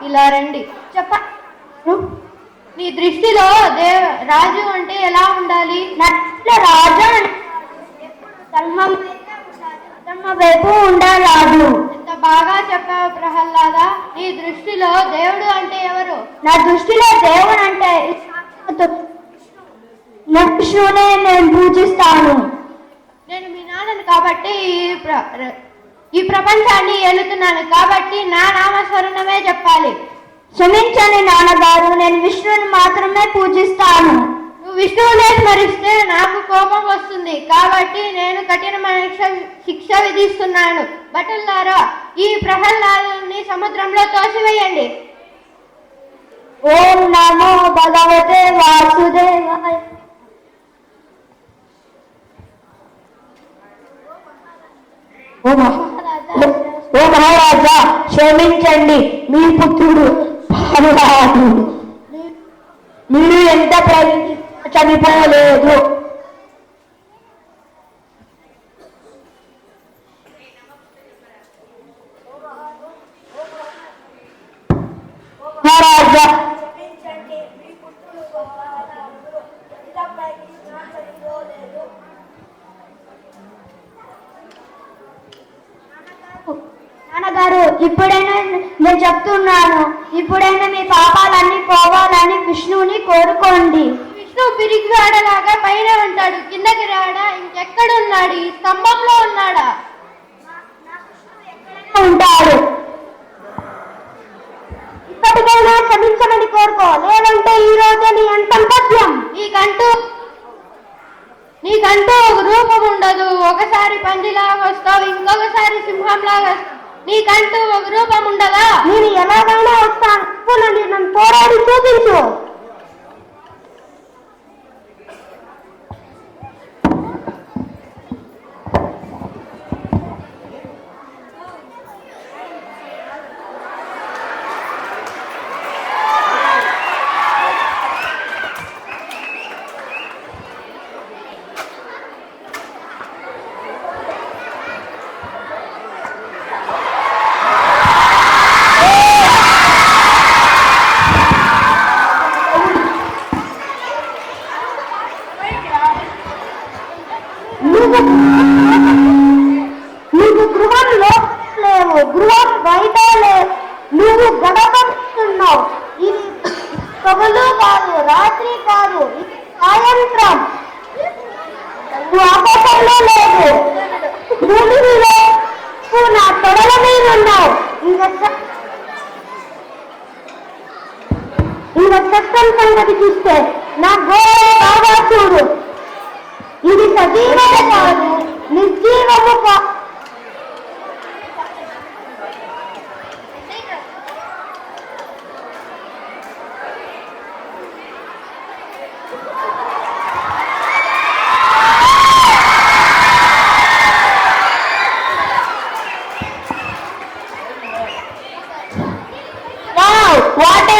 ఇలా రండి. చెప్ప నీ దృష్టిలో రాజు అంటే ఎలా ఉండాలి? రాజు ధర్మం వైపు ఉండాలి. ఎంత బాగా చెప్పావు ప్రహ్లాద. నీ దృష్టిలో దేవుడు అంటే ఎవరు? నా దృష్టిలో దేవుడు అంటే విష్ణువునే నేను పూజిస్తాను. నేను మీ నాన్నను కాబట్టి ఈ ప్రపంచాన్ని ఏలుతున్నాను కాబట్టి నా నామస్మరణమే చెప్పాలి. క్షమించండి నాన్నగారు, నేను విష్ణువుని మాత్రమే పూజిస్తాను. నువ్వు విష్ణువునే స్మరిస్తే నాకు కోపం వస్తుంది కాబట్టి నేను కఠినమైన శిక్ష విధిస్తున్నాను. భటులారా, ఈ ప్రహ్లాదుని సముద్రంలో తోసివేయండి. ఓం నమో భగవతే వాసుదేవాయ. ఓ మహారాజా, క్షమించండి, మీ పుత్రుడు భానురాజు. మీరు ఎంత చనిపోలేదు. మహారాజా, నాన్నగారు, ఇప్పుడైనా నేను చెప్తున్నాను, ఇప్పుడైనా మీ పాపాలన్నీ పోవాలని విష్ణువుని కోరుకోండి. విష్ణు పిరిగివాడలాగా పైన ఉంటాడు, కిందకి రాడా? ఇంకెక్కడున్నాడు? ఈ స్తంభంలో ఉన్నాడా? ఉంటాడు. ఇప్పటికైనా క్షమించమని కోరుకో, లేదంటే ఈ రోజే నీ అంతం పద్యం. నీకంటూ ఒక రూపం ఉండదు. ఒకసారి పందిలాగా వస్తావు, ఇంకొకసారి సింహంలాగా వస్తావు. నీకంటూ ఒక రూపం ఉండదా? నేను ఎలాగైనా వస్తాను, నన్ను పోరాడి చూపించు. నువ్వు గృహంలో లేవు, గృహం బయట లేవు, నువ్వు గడపడుతున్నావు. ఇది పగలు కాదు, రాత్రి కాదు, సాయంత్రం. నువ్వు ఆకాశంలో లేవు, భూమిలో నా తొడల మీద ఉన్నావు. ఇంకా చట్టం సంగతి చూస్తే నా గోడ బాగా చూడు. ఇది సజీవము కాదు, నిర్జీవము కాదు. Wow, what a